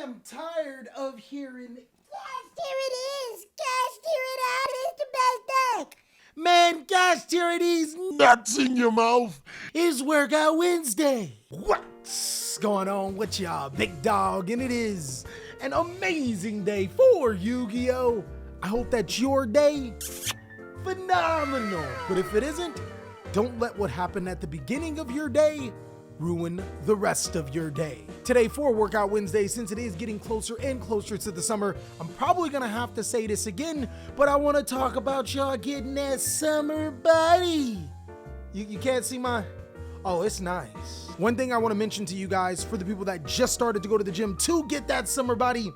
am tired of hearing, Yes, here it is. Gosh, here it out. It's the best deck. man, gosh, dear, these nuts in your mouth. It's Workout Wednesday. What's going on with y'all, big dog? And it is an amazing day for Yu-Gi-Oh! I hope that's your day. Phenomenal. But if it isn't, don't let what happened at the beginning of your day ruin the rest of your day. Today for Workout Wednesday, since it is getting closer and closer to the summer, I'm probably gonna have to say this again, but I wanna talk about y'all getting that summer body. You can't see my, oh, it's nice. One thing I wanna mention to you guys, for the people that just started to go to the gym to get that summer body,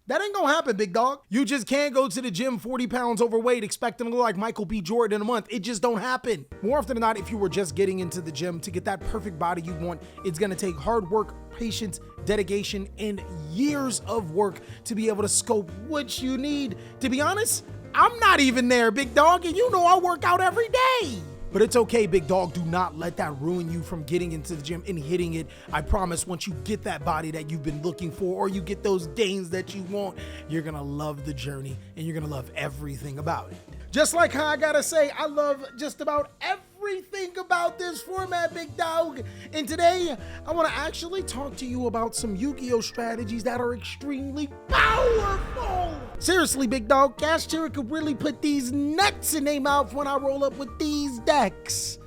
that ain't gonna happen, big dog. You just can't go to the gym 40 pounds overweight expecting to look like Michael B. Jordan in a month. It just don't happen. More often than not, if you were just getting into the gym to get that perfect body you want, it's gonna take hard work, patience, dedication, and years of work to be able to scope what you need. To be honest, I'm not even there, big dog, and you know I work out every day. But it's okay, big dog. Do not let that ruin you from getting into the gym and hitting it. I promise once you get that body that you've been looking for, or you get those gains that you want, you're gonna love the journey and you're gonna love everything about it. Just like how I gotta say, I love just about everything about this format, big dog. And today, I wanna actually talk to you about some Yu-Gi-Oh! Strategies that are extremely powerful. Seriously, big dog, Cash Tira could really put these nuts in their mouth when I roll up with these decks.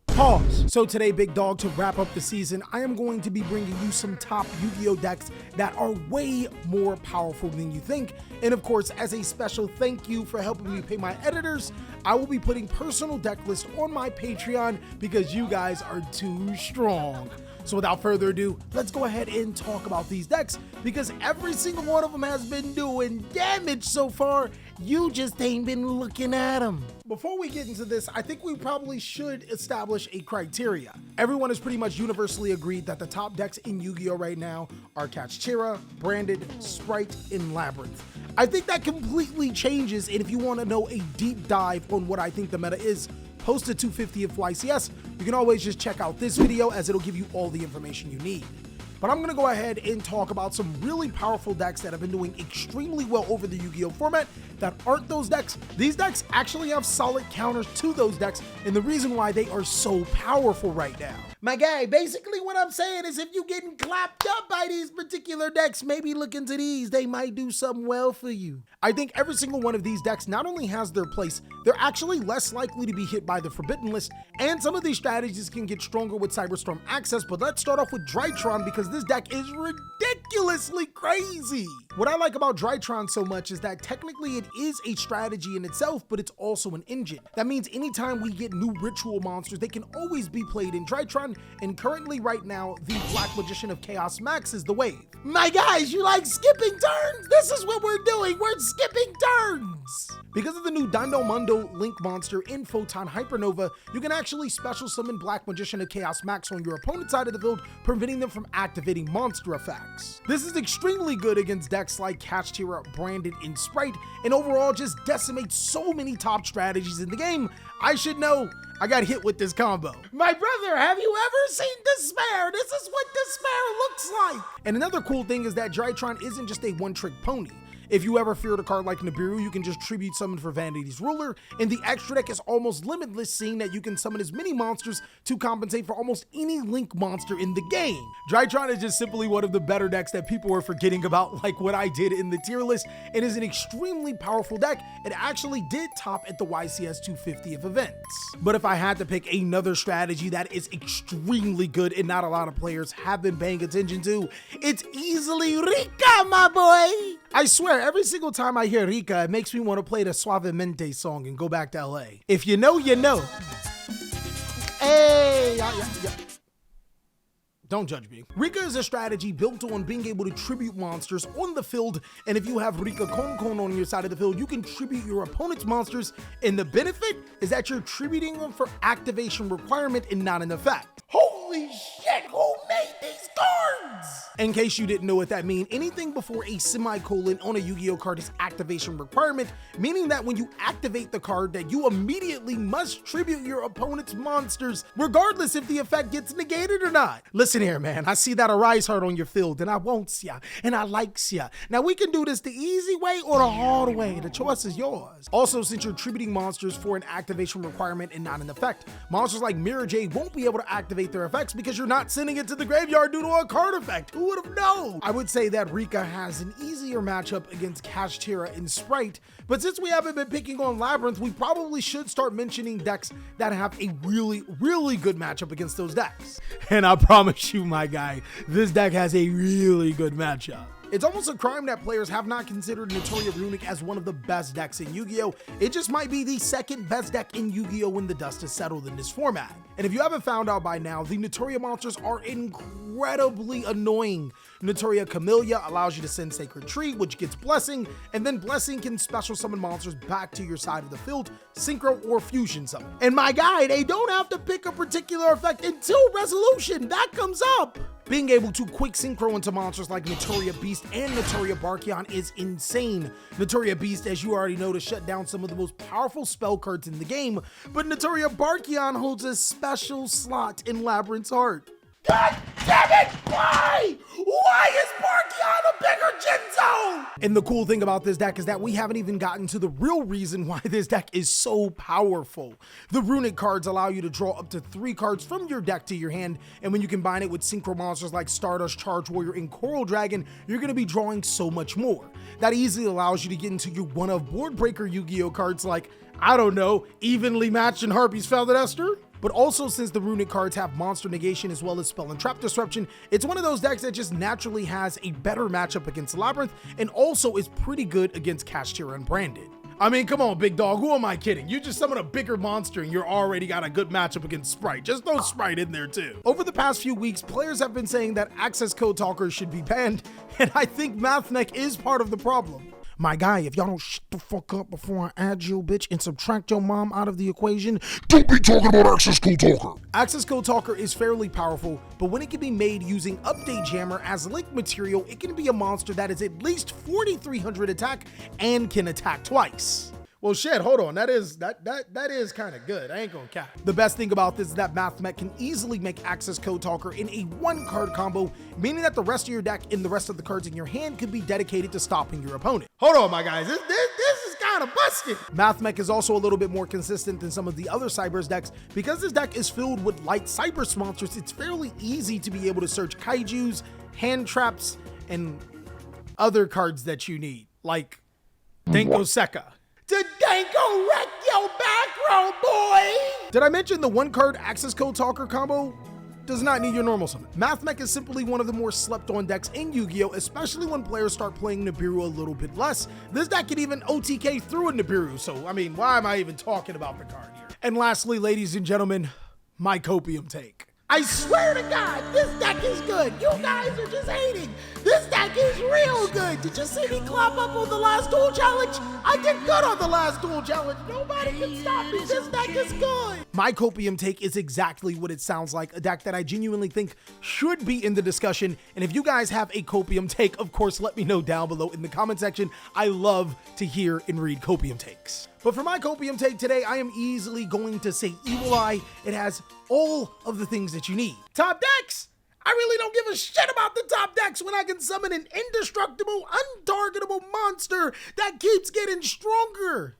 Pause. So today, big dog, to wrap up the season, I am going to be bringing you some top Yu-Gi-Oh! Decks that are way more powerful than you think. And of course, as a special thank you for helping me pay my editors, I will be putting personal deck lists on my Patreon because you guys are too strong. So without further ado, let's go ahead and talk about these decks because every single one of them has been doing damage so far. You just ain't been looking at them. Before we get into this, I think we probably should establish a criteria. Everyone has pretty much universally agreed that the top decks in Yu-Gi-Oh! Right now are Tira, Branded, Sprite, and Labrynth. I think that completely changes, and if you want to know a deep dive on what I think the meta is, post to 250th YCS, you can always just check out this video as it'll give you all the information you need. But I'm gonna go ahead and talk about some really powerful decks that have been doing extremely well over the Yu-Gi-Oh! Format that aren't those decks. These decks actually have solid counters to those decks, and the reason why they are so powerful right now. My guy, basically what I'm saying is if you're getting clapped up by these particular decks, maybe look into these. They might do something well for you. I think every single one of these decks not only has their place, they're actually less likely to be hit by the Forbidden List, and some of these strategies can get stronger with Cyberstorm access, but let's start off with Drytron because this deck is ridiculously crazy. What I like about Drytron so much is that technically it is a strategy in itself, but it's also an engine. That means anytime we get new ritual monsters, they can always be played in Drytron, and currently right now, the Black Magician of Chaos Max is the wave. My guys, you like skipping turns? This is what we're doing, we're skipping turns! Because of the new Mundo Link monster in Photon Hypernova, you can actually special summon Black Magician of Chaos Max on your opponent's side of the field, preventing them from activating monster effects. This is extremely good against decks like Tira, Branded, and Sprite, and overall just decimates so many top strategies in the game. I should know, I got hit with this combo. My brother, have you ever seen Despair? This is what Despair looks like. And another cool thing is that Drytron isn't just a one-trick pony. If you ever feared a card like Nibiru, you can just tribute summon for Vanity's Ruler, and the extra deck is almost limitless, seeing that you can summon as many monsters to compensate for almost any Link monster in the game. Drytron is just simply one of the better decks that people are forgetting about, like what I did in the tier list, and is an extremely powerful deck. It actually did top at the YCS 250th events. But if I had to pick another strategy that is extremely good and not a lot of players have been paying attention to, it's easily Rika, my boy! I swear, every single time I hear Rika, it makes me want to play the Suavemente song and go back to LA. If you know, you know. Hey, yeah. Don't judge me. Rika is a strategy built on being able to tribute monsters on the field, and if you have Rika Konkon on your side of the field, you can tribute your opponent's monsters, and the benefit is that you're tributing them for activation requirement and not an effect. Holy shit, who made these cards? In case you didn't know what that means, anything before a semicolon on a Yu-Gi-Oh card is activation requirement, meaning that when you activate the card that you immediately must tribute your opponent's monsters, regardless if the effect gets negated or not. Listen here, man, I see that Arise heart on your field and I wants ya and I likes ya. Now we can do this the easy way or the hard way. The choice is yours. Also, since you're tributing monsters for an activation requirement and not an effect, monsters like Mirror Jade won't be able to activate their effects because you're not sending it to the graveyard due to a card effect. Who would have known? I would say that Rika has an easier matchup against Kashtira and Sprite, but since we haven't been picking on Labrynth, we probably should start mentioning decks that have a really good matchup against those decks. And I promise you, my guy, this deck has a really good matchup. It's almost a crime that players have not considered Notoria Runic as one of the best decks in Yu-Gi-Oh! It just might be the second best deck in Yu-Gi-Oh! When the dust is settled in this format. And if you haven't found out by now, the Notoria monsters are incredibly annoying. Notoria Camellia allows you to send Sacred Tree, which gets Blessing, and then Blessing can special summon monsters back to your side of the field, Synchro or Fusion summon. And my guy, they don't have to pick a particular effect until Resolution. That comes up. Being able to quick synchro into monsters like Notoria Beast and Notoria Barkion is insane. Notoria Beast, as you already know, to shut down some of the most powerful spell cards in the game, but Notoria Barkion holds a special slot in Labrynth's heart. God damn it! Why? Why is Barkion a bigger Jinzo? And the cool thing about this deck is that we haven't even gotten to the real reason why this deck is so powerful. The Runic cards allow you to draw up to 3 cards from your deck to your hand, and when you combine it with synchro monsters like Stardust, Charge Warrior, and Coral Dragon, you're going to be drawing so much more. That easily allows you to get into your one-of board breaker Yu-Gi-Oh cards like, I don't know, Evenly Matched and Harpy's Feathered Esther? But also, since the Runic cards have monster negation as well as spell and trap disruption, it's one of those decks that just naturally has a better matchup against Labrynth and also is pretty good against Kashtira and Branded. I mean, come on, big dog, who am I kidding? You just summon a bigger monster and you're already got a good matchup against Sprite. Just throw Sprite in there too. Over the past few weeks, players have been saying that access code talkers should be banned, and I think MathNeck is part of the problem. My guy, if y'all don't shut the fuck up before I add you, bitch, and subtract your mom out of the equation, don't be talking about Access Code Talker. Access Code Talker is fairly powerful, but when it can be made using Update Jammer as link material, it can be a monster that is at least 4,300 attack and can attack twice. Well, shit, hold on. That is kind of good. I ain't gonna cap. The best thing about this is that MathMech can easily make Access Code Talker in a 1-card combo, meaning that the rest of your deck and the rest of the cards in your hand could be dedicated to stopping your opponent. Hold on, my guys. This is kind of busted. MathMech is also a little bit more consistent than some of the other Cybers decks. Because this deck is filled with light Cybers monsters, it's fairly easy to be able to search Kaijus, hand traps, and other cards that you need, like Denko Sekka. To Danko wreck your back row, boy! Did I mention the 1-card Access Code Talker combo does not need your normal summon? MathMech is simply one of the more slept on decks in Yu-Gi-Oh, especially when players start playing Nibiru a little bit less. This deck can even OTK through a Nibiru, so I mean, why am I even talking about the card here? And lastly, ladies and gentlemen, my Copium Take. I swear to God, this deck is good. You guys are just hating. This deck is real good. Did you see me clap up on the last duel challenge? I did good on the last duel challenge. Nobody can stop me. This deck is good. My Copium Take is exactly what it sounds like, a deck that I genuinely think should be in the discussion. And if you guys have a Copium Take, of course, let me know down below in the comment section. I love to hear and read Copium Takes. But for my Copium Take today, I am easily going to say Evil Eye. It has all of the things that you need. Top decks! I really don't give a shit about the top decks when I can summon an indestructible, untargetable monster that keeps getting stronger.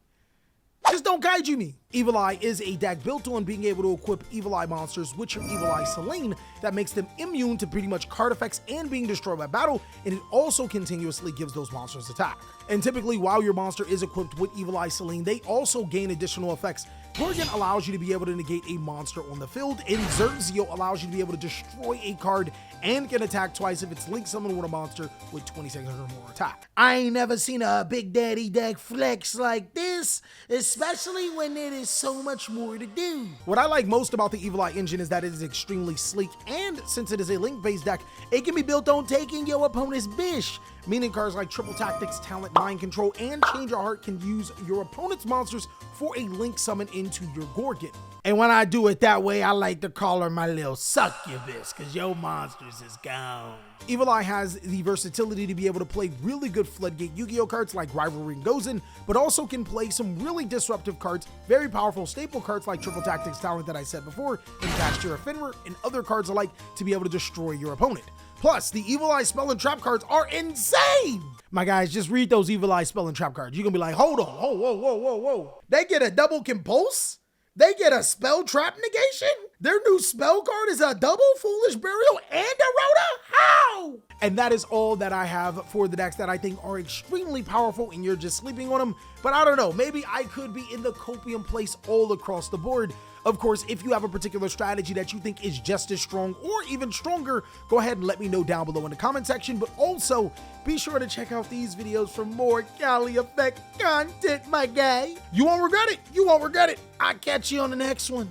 Just don't kaiju me. Evil Eye is a deck built on being able to equip Evil Eye monsters with your Evil Eye Selene that makes them immune to pretty much card effects and being destroyed by battle, and it also continuously gives those monsters attack. And typically, while your monster is equipped with Evil Eye Selene, they also gain additional effects. Gorgon allows you to be able to negate a monster on the field, and Xerxio allows you to be able to destroy a card and can attack twice if it's link summoned with a monster with 20 seconds or more attack. I ain't never seen a Big Daddy deck flex like this, especially when it is so much more to do. What I like most about the Evil Eye engine is that it is extremely sleek, and since it is a link-based deck, it can be built on taking your opponent's bish, meaning cards like Triple Tactics, Talent, Mind Control, and Change Your Heart can use your opponent's monsters for a link summon into your Gorgon. And when I do it that way, I like to call her my little succubus, cause your monsters is gone. Evil Eye has the versatility to be able to play really good Floodgate Yu-Gi-Oh cards like Rivalry and Gozen, but also can play some really disruptive cards, very powerful staple cards like Triple Tactics Talent that I said before, and Cashier Fenrir, and other cards alike to be able to destroy your opponent. Plus, the Evil Eye Spell and Trap cards are insane! My guys, just read those Evil Eye Spell and Trap cards. You're gonna be like, hold on, whoa. They get a double compulse? They get a spell trap negation? Their new spell card is a double foolish burial and a rota? How? And that is all that I have for the decks that I think are extremely powerful and you're just sleeping on them. But I don't know, maybe I could be in the copium place all across the board. Of course, if you have a particular strategy that you think is just as strong or even stronger, go ahead and let me know down below in the comment section. But also, be sure to check out these videos for more CaliEffect content, my guy. You won't regret it. You won't regret it. I'll catch you on the next one.